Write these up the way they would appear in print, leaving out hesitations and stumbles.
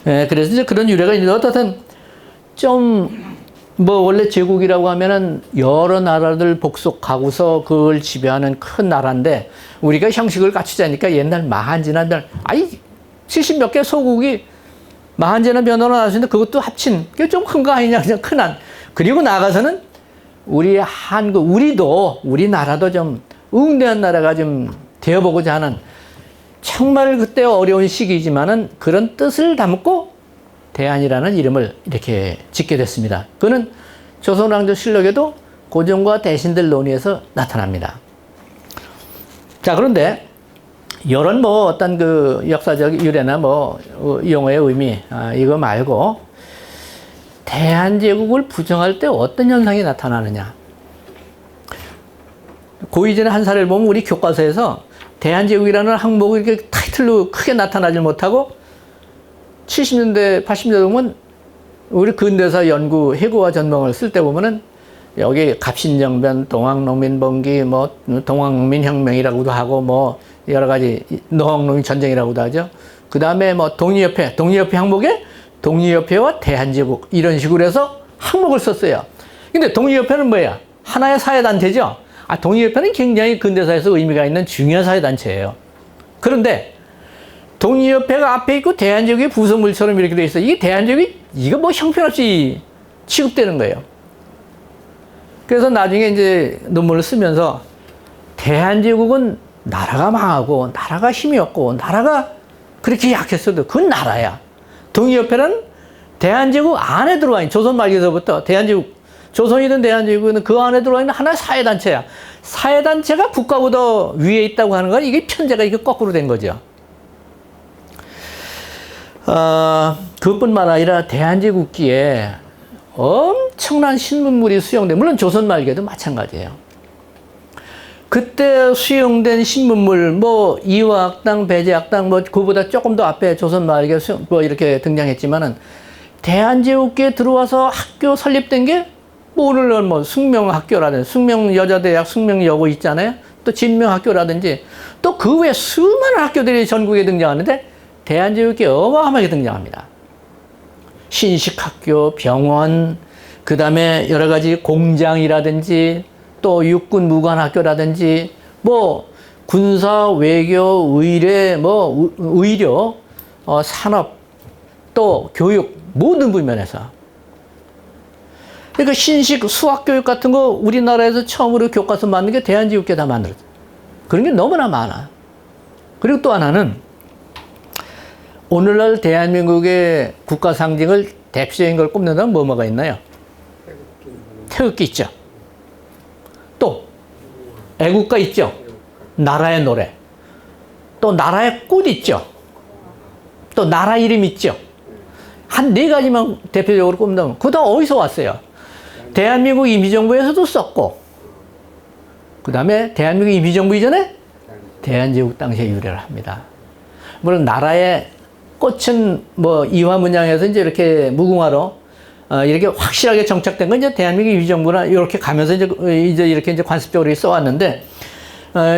예, 그래서 이제 그런 유래가 있는데 어떻든 좀 뭐 원래 제국이라고 하면은 여러 나라들 복속하고서 그걸 지배하는 큰 나라인데 우리가 형식을 갖추자니까 옛날 마한지나 아니 70몇 개 소국이 마한지나 변호로 나왔는데 그것도 합친 그게 좀 큰 거 아니냐 그냥 큰한 그리고 나가서는 우리 한국 우리도 우리나라도 좀 응대한 나라가 좀 되어보고자 하는 정말 그때 어려운 시기지만은 그런 뜻을 담고 대한이라는 이름을 이렇게 짓게 됐습니다. 그는 조선왕조실록에도 고종과 대신들 논의에서 나타납니다. 자, 그런데 이런 뭐 어떤 그 역사적 유래나 뭐 용어의 의미 이거 말고 대한제국을 부정할 때 어떤 현상이 나타나느냐? 고이전의 한 사례를 보면 우리 교과서에서 대한제국이라는 항목이 이렇게 타이틀로 크게 나타나질 못하고 70년대, 80년대 보면 우리 근대사 연구 해고와 전망을 쓸 때 보면은 여기 갑신정변, 동학농민번기, 뭐 동학농민혁명이라고도 하고 뭐 여러 가지 농학농민 전쟁이라고도 하죠. 그 다음에 뭐 독립협회 항목에 독립협회와 대한제국 이런 식으로 해서 항목을 썼어요. 근데 독립협회는 뭐야? 하나의 사회단체죠. 독립협회는 굉장히 근대사에서 의미가 있는 중요한 사회단체예요. 그런데 독립협회가 앞에 있고 대한제국이 부속물처럼 이렇게 돼 있어. 이게 대한제국이 이거 뭐 형편없이 취급되는 거예요. 그래서 나중에 이제 논문을 쓰면서 대한제국은 나라가 망하고 나라가 힘이 없고 나라가 그렇게 약했어도 그건 나라야. 독립협회는 대한제국 안에 들어와 있는 조선 말기서부터 대한제국 조선이든 대한제국은 그 안에 들어와 있는 하나의 사회단체야. 사회단체가 국가보다 위에 있다고 하는 건 이게 편제가 이게 거꾸로 된 거죠. 그뿐만 아니라 대한제국기에 엄청난 신문물이 수용돼. 물론 조선 말기에도 마찬가지예요. 그때 수용된 신문물, 뭐 이화학당, 배제학당, 뭐 그보다 조금 더 앞에 조선 말기에 뭐 이렇게 등장했지만은 대한제국기에 들어와서 학교 설립된 게 뭐 오늘날 뭐 숙명학교라든지 숙명여자대학, 숙명여고 있잖아요. 또 진명학교라든지 또 그 외에 수많은 학교들이 전국에 등장하는데 대한제국이 어마어마하게 등장합니다. 신식학교, 병원, 그 다음에 여러 가지 공장이라든지 또 육군 무관학교라든지 뭐 군사, 외교, 의례, 뭐 의료, 산업, 또 교육 모든 부면에서 그러니까 신식 수학교육 같은 거 우리나라에서 처음으로 교과서 만든 게 대한제국계 다 만들었어요. 그런 게 너무나 많아. 그리고 또 하나는 오늘날 대한민국의 국가 상징을 대표적인 걸 꼽는다면 뭐가 있나요? 태극기 있죠. 또 애국가 있죠. 나라의 노래. 또 나라의 꽃 있죠. 또 나라 이름 있죠. 한 네 가지만 대표적으로 꼽는다면 그거 다 어디서 왔어요? 대한민국 임시정부에서도 썼고 그 다음에 대한민국 임시정부 이전에 대한제국 당시에 유래를 합니다. 물론 나라의 꽃은 뭐 이화 문양에서 이제 이렇게 무궁화로 이렇게 확실하게 정착된 건 이제 대한민국 임시정부나 이렇게 가면서 이제 이렇게 이제 관습적으로 써왔는데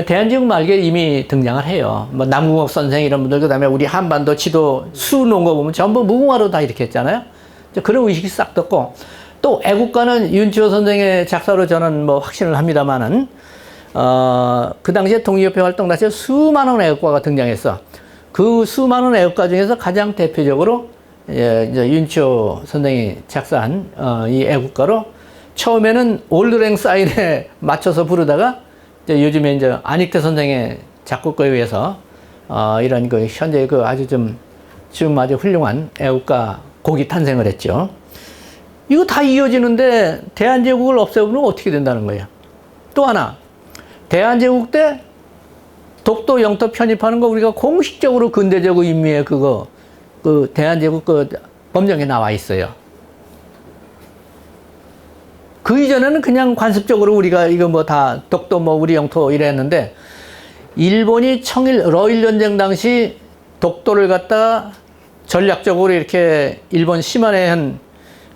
대한제국 말기에 이미 등장을 해요. 뭐 남궁옥 선생 이런 분들 그다음에 우리 한반도 지도 수 놓은 거 보면 전부 무궁화로 다 이렇게 했잖아요. 그런 의식이 싹 떴고 또 애국가는 윤치호 선생의 작사로 저는 뭐 확신을 합니다만은 그 당시에 독립협회 활동 당시에 수많은 애국가가 등장했어. 그 수많은 애국가 중에서 가장 대표적으로 이제 윤치호 선생이 작사한 이 애국가로 처음에는 올드랭 사인에 맞춰서 부르다가 이제 요즘에 이제 안익태 선생의 작곡가에 의해서 이런 그 현재 그 아주 지금 아주 훌륭한 애국가 곡이 탄생을 했죠. 이거 다 이어지는데 대한제국을 없애보면 어떻게 된다는 거예요. 또 하나 대한제국 때 독도 영토 편입하는 거 우리가 공식적으로 근대적 의미의 그거 그 대한제국 그 법령에 나와 있어요. 그 이전에는 그냥 관습적으로 우리가 이거 뭐 다 독도 뭐 우리 영토 이랬는데 일본이 러일 전쟁 당시 독도를 갖다가 전략적으로 이렇게 일본 심한에 한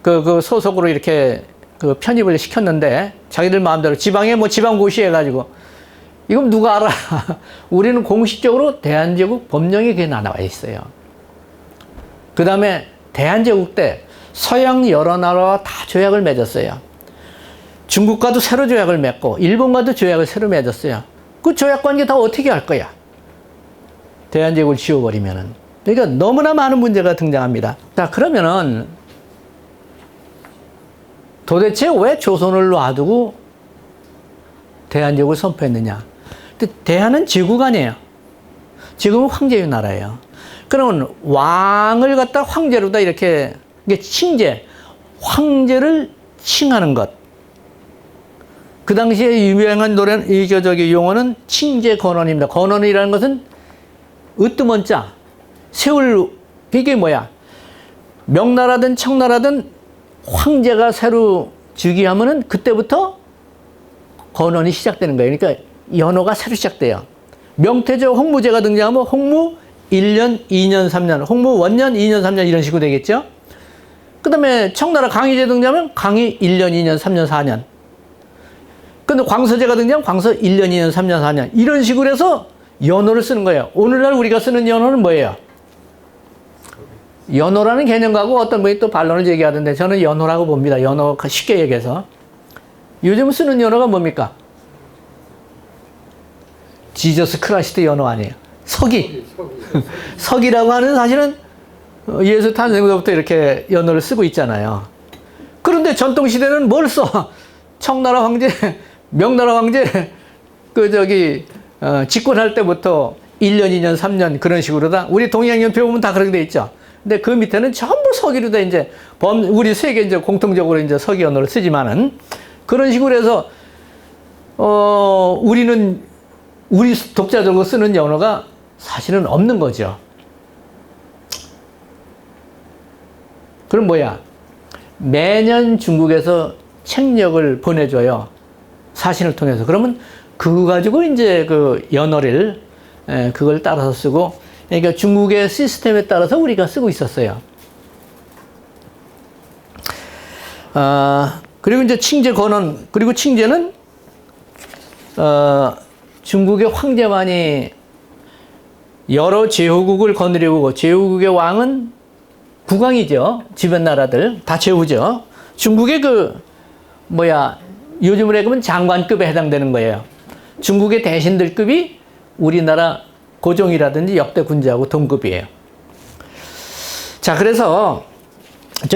그 소속으로 이렇게 그 편입을 시켰는데 자기들 마음대로 지방에 뭐 지방고시 해가지고 이건 누가 알아? 우리는 공식적으로 대한제국 법령에 그게 나와 있어요. 그 다음에 대한제국 때 서양 여러 나라와 다 조약을 맺었어요. 중국과도 새로 조약을 맺고 일본과도 조약을 새로 맺었어요. 그 조약 관계 다 어떻게 할 거야? 대한제국을 지워버리면은. 그러니까 너무나 많은 문제가 등장합니다. 자, 그러면은 도대체 왜 조선을 놔두고 대한제국을 선포했느냐? 근데 대한은 제국 아니에요. 지금은 황제의 나라예요. 그러면 왕을 갖다 황제로다 이렇게, 이게 칭제, 황제를 칭하는 것. 그 당시에 유명한 노래는, 용어는 칭제 건원입니다. 건원이라는 것은 으뜸원자, 세울, 이게 뭐야? 명나라든 청나라든 황제가 새로 즉위하면은 그때부터 건원이 시작되는 거예요. 그러니까 연호가 새로 시작돼요. 명태조 홍무제가 등장하면 홍무 1년, 2년, 3년, 홍무 원년, 2년, 3년 이런 식으로 되겠죠. 그 다음에 청나라 강희제 등장하면 강희 1년, 2년, 3년, 4년. 근데 광서제가 등장하면 광서 1년, 2년, 3년, 4년. 이런 식으로 해서 연호를 쓰는 거예요. 오늘날 우리가 쓰는 연호는 뭐예요? 연호라는 개념 가지고 어떤 분이 또 반론을 제기하던데 저는 연호라고 봅니다. 연호 쉽게 얘기해서. 요즘 쓰는 연호가 뭡니까? 지저스 크라이스트 연호 아니에요. 서기. 서기라고 하는 사실은 예수 탄생부터 이렇게 연호를 쓰고 있잖아요. 그런데 전통시대는 뭘 써? 청나라 황제, 명나라 황제, 집권할 때부터 1년, 2년, 3년 그런 식으로 다, 우리 동양연표 보면 다 그렇게 돼 있죠. 근데 그 밑에는 전부 서기로 다 이제, 우리 세계 이제 공통적으로 이제 서기 언어를 쓰지만은, 그런 식으로 해서, 우리 독자적으로 쓰는 언어가 사실은 없는 거죠. 그럼 뭐야? 매년 중국에서 책력을 보내줘요. 사신을 통해서. 그러면 그거 가지고 이제 그 연어를, 그걸 따라서 쓰고, 그러니까 중국의 시스템에 따라서 우리가 쓰고 있었어요. 그리고 이제 칭제 건원, 그리고 칭제는, 중국의 황제만이 여러 제후국을 거느리고, 제후국의 왕은 국왕이죠. 주변 나라들 다 제후죠. 중국의 요즘으로 얘기하면 장관급에 해당되는 거예요. 중국의 대신들급이 우리나라 고종이라든지 역대 군주하고 동급이에요. 자, 그래서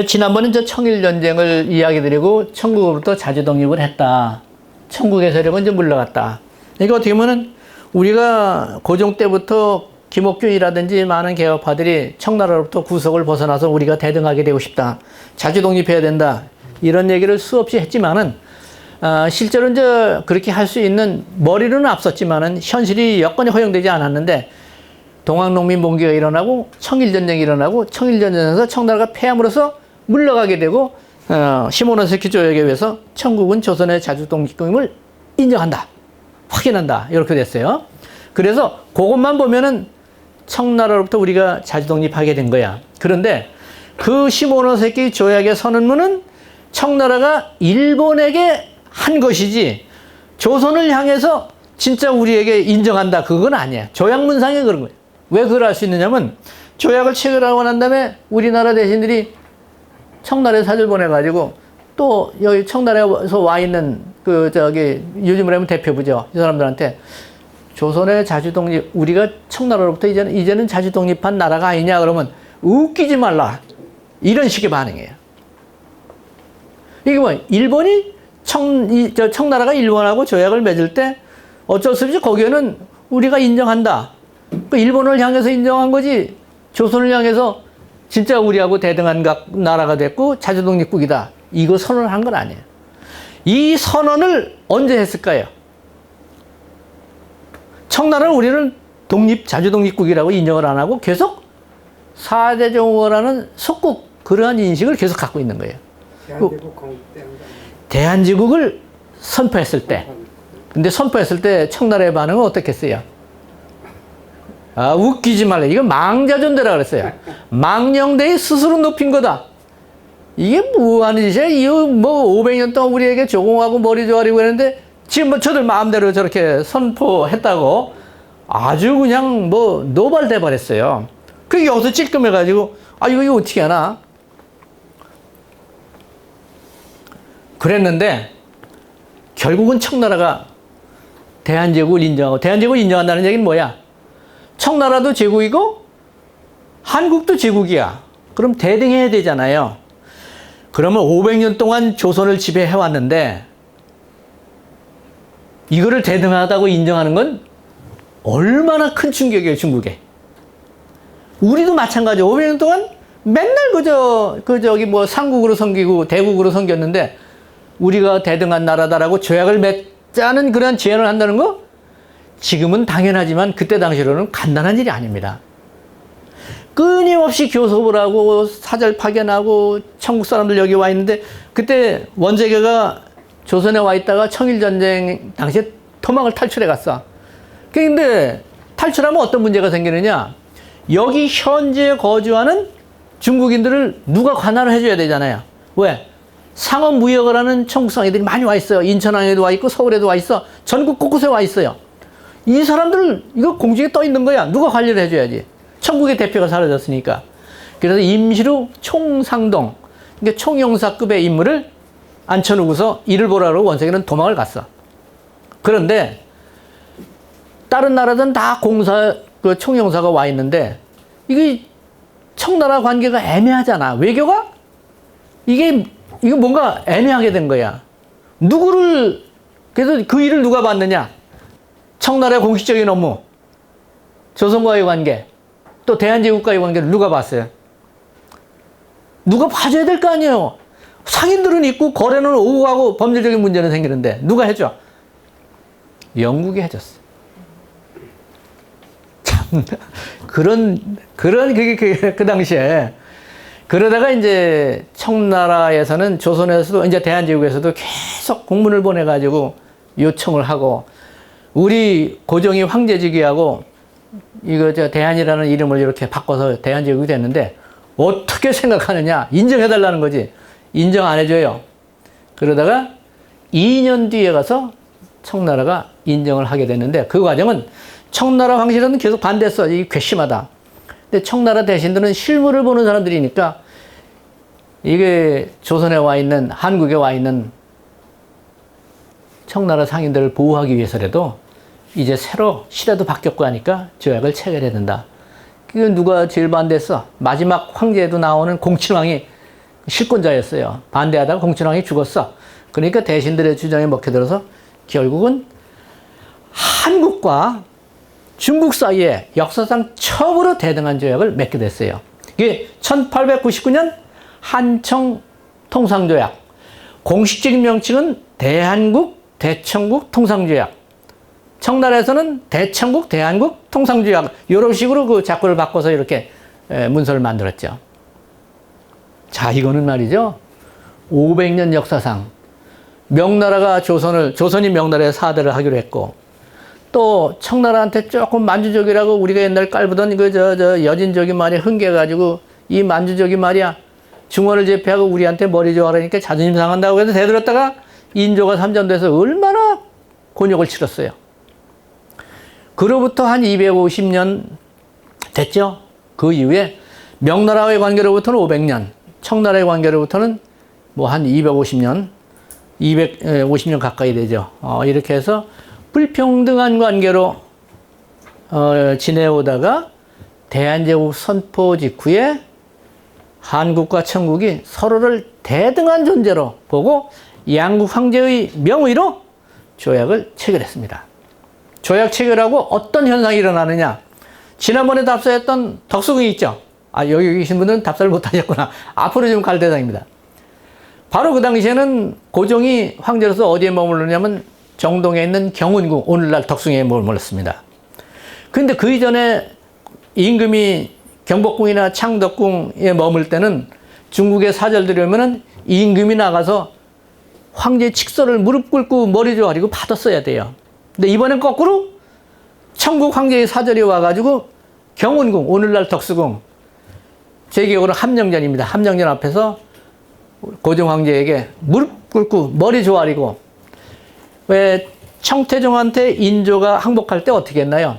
지난번에 청일전쟁을 이야기 드리고 청국으로부터 자주 독립을 했다. 청국의 세력은 이제 물러갔다. 이거 어떻게 보면은 우리가 고종 때부터 김옥균이라든지 많은 개혁파들이 청나라로부터 구석을 벗어나서 우리가 대등하게 되고 싶다. 자주 독립해야 된다. 이런 얘기를 수없이 했지만은, 실제로 이제 그렇게 할 수 있는 머리로는 앞섰지만은 현실이 여건이 허용되지 않았는데, 동학농민봉기가 일어나고 청일전쟁이 일어나고 청일전쟁에서 청나라가 패함으로써 물러가게 되고, 시모노세키 조약에 의해서 청국은 조선의 자주 독립임을 인정한다. 확인한다. 이렇게 됐어요. 그래서 그것만 보면은 청나라로부터 우리가 자주 독립하게 된 거야. 그런데 그 시모노세키 조약의 선언문은 청나라가 일본에게 한 것이지 조선을 향해서 진짜 우리에게 인정한다. 그건 아니야. 조약문상에 그런 거예요. 왜 그걸 알 수 있느냐면 조약을 체결하고 난 다음에 우리나라 대신들이 청나라에 사절 보내가지고 또 여기 청나라에서 와 있는 요즘으로 하면 대표부죠. 이 사람들한테 조선의 자주독립, 우리가 청나라로부터 이제는 자주독립한 나라가 아니냐 그러면 웃기지 말라. 이런 식의 반응이에요. 이게 일본이 청나라가 일본하고 조약을 맺을 때 어쩔 수 없이 거기에는 우리가 인정한다. 그 일본을 향해서 인정한 거지 조선을 향해서 진짜 우리하고 대등한 나라가 됐고 자주독립국이다. 이거 선언을 한 건 아니에요. 이 선언을 언제 했을까요? 청나라는 우리는 자주독립국이라고 인정을 안 하고 계속 4대 정부라는 속국 그러한 인식을 계속 갖고 있는 거예요. 대한제국을 선포했을 때. 근데 선포했을 때 청나라의 반응은 어떻겠어요? 웃기지 말라. 이거 망자존대라 그랬어요. 망령대의 스스로 높인 거다. 이게 뭐 하는 짓이야? 이거 500년 동안 우리에게 조공하고 머리 조아리고 했는데 지금 저들 마음대로 저렇게 선포했다고 아주 그냥 노발대발했어요. 그게 여기서 찔끔해가지고 이거 어떻게 하나? 그랬는데 결국은 청나라가 대한제국을 인정하고, 대한제국을 인정한다는 얘기는 뭐야? 청나라도 제국이고 한국도 제국이야. 그럼 대등해야 되잖아요. 그러면 500년 동안 조선을 지배해왔는데 이거를 대등하다고 인정하는 건 얼마나 큰 충격이에요, 중국에. 우리도 마찬가지예요. 500년 동안 맨날 저기 뭐 상국으로 섬기고 대국으로 섬겼는데 우리가 대등한 나라다라고 조약을 맺자는 그런 제안을 한다는 거, 지금은 당연하지만 그때 당시로는 간단한 일이 아닙니다. 끊임없이 교섭을 하고 사절 파견하고 천국 사람들 여기 와 있는데, 그때 원재계가 조선에 와 있다가 청일전쟁 당시에 토막을 탈출해 갔어. 그런데 탈출하면 어떤 문제가 생기느냐? 여기 현재 거주하는 중국인들을 누가 관할을 해줘야 되잖아요. 왜? 상업 무역을 하는 청국상인들이 많이 와 있어요. 인천항에도 와 있고 서울에도 와 있어. 전국 곳곳에 와 있어요. 이 사람들 이거 공중에 떠 있는 거야. 누가 관리를 해줘야지. 천국의 대표가 사라졌으니까. 그래서 임시로 총상동, 그러니까 총영사급의 인물을 앉혀놓고서 일을 보라고 원세계는 도망을 갔어. 그런데 다른 나라들은 다 그 총영사가 와 있는데 이게 청나라 관계가 애매하잖아. 외교가 이거 뭔가 애매하게 된 거야. 그래서 그 일을 누가 받느냐? 청나라의 공식적인 업무, 조선과의 관계, 또 대한제국과의 관계를 누가 봤어요? 누가 봐줘야 될 거 아니에요. 상인들은 있고 거래는 오고 가고 법률적인 문제는 생기는데 누가 해줘? 영국이 해줬어. 참, 그 당시에. 그러다가 이제 청나라에서는, 조선에서도, 이제 대한제국에서도 계속 공문을 보내가지고 요청을 하고, 우리 고종이 황제직위하고 이거 대한이라는 이름을 이렇게 바꿔서 대한제국이 됐는데 어떻게 생각하느냐? 인정해달라는 거지. 인정 안 해줘요. 그러다가 2년 뒤에 가서 청나라가 인정을 하게 됐는데, 그 과정은 청나라 황실은 계속 반대했어. 이게 괘씸하다. 근데 청나라 대신들은 실물을 보는 사람들이니까 이게 조선에 와 있는, 한국에 와 있는 청나라 상인들을 보호하기 위해서라도 이제 새로 시대도 바뀌었고 하니까 조약을 체결해야 된다. 그게 누가 제일 반대했어? 마지막 황제에도 나오는 공친왕이 실권자였어요. 반대하다가 공친왕이 죽었어. 그러니까 대신들의 주장에 먹혀들어서 결국은 한국과 중국 사이에 역사상 처음으로 대등한 조약을 맺게 됐어요. 이게 1899년 한청 통상조약. 공식적인 명칭은 대한국 대청국 통상조약. 청나라에서는 대청국 대한국 통상조약. 이런 식으로 그 작구를 바꿔서 이렇게 문서를 만들었죠. 자, 이거는 말이죠. 500년 역사상 명나라가 조선이 명나라에 사대를 하기로 했고, 또 청나라한테 조금 만주족이라고 우리가 옛날 깔보던 여진족이 말이야 흥겨가지고, 이 만주족이 말이야 중원을 제패하고 우리한테 머리 좋아하니까 자존심 상한다고 해서 대들었다가 인조가 참전돼서 얼마나 곤욕을 치렀어요. 그로부터 한 250년 됐죠. 그 이후에 명나라와의 관계로부터는 500년, 청나라의 관계로부터는 뭐 한 250년, 250년 가까이 되죠. 이렇게 해서 불평등한 관계로 지내오다가 대한제국 선포 직후에 한국과 청국이 서로를 대등한 존재로 보고 양국 황제의 명의로 조약을 체결했습니다. 조약 체결하고 어떤 현상이 일어나느냐? 지난번에 답사했던 덕수궁이 있죠. 여기 계신 분들은 답사를 못하셨구나. 앞으로 좀 갈 대상입니다. 바로 그 당시에는 고종이 황제로서 어디에 머물렀냐면 정동에 있는 경운궁, 오늘날 덕숭이에 머물렀습니다. 근데 그 이전에 임금이 경복궁이나 창덕궁에 머물 때는 중국의 사절들이 오면은 임금이 나가서 황제 칙서를 무릎 꿇고 머리 조아리고 받았어야 돼요. 근데 이번엔 거꾸로 청국 황제의 사절이 와가지고 경운궁, 오늘날 덕수궁, 제 기억으로 함령전입니다. 함령전 앞에서 고종 황제에게 무릎 꿇고 머리 조아리고, 왜 청태종한테 인조가 항복할 때 어떻게 했나요?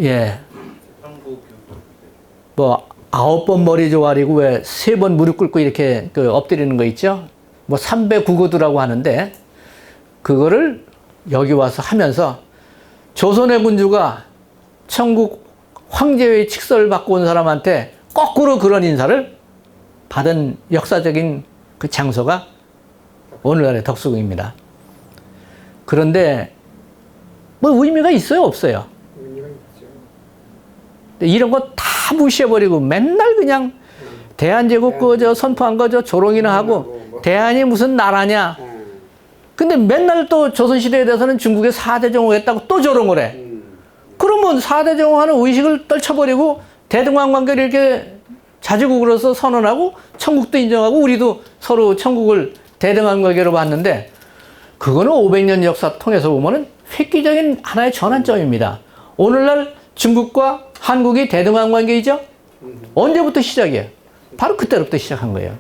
예. 뭐 9번 머리 조아리고 왜 3번 무릎 꿇고 이렇게 그 엎드리는 거 있죠? 뭐 삼배 구고두라고 하는데 그거를 여기 와서 하면서 조선의 군주가 천국 황제의 칙서를 받고 온 사람한테 거꾸로 그런 인사를 받은 역사적인 그 장소가 오늘날의 덕수궁입니다. 그런데 뭐 의미가 있어요, 없어요? 의미가 있죠. 이런 거 다 무시해버리고 맨날 그냥 대한제국 그저 선포한 거저 조롱이나 하고 대한이 무슨 나라냐. 근데 맨날 또 조선시대에 대해서는 중국에 4대 정오했다고 또 조롱을 해. 그러면 4대 정오하는 의식을 떨쳐버리고 대등한 관계를 이렇게 자주국으로서 선언하고 천국도 인정하고 우리도 서로 천국을 대등한 관계로 봤는데 그거는 500년 역사 통해서 보면은 획기적인 하나의 전환점입니다. 오늘날 중국과 한국이 대등한 관계이죠? 언제부터 시작이에요? 바로 그때부터 시작한 거예요.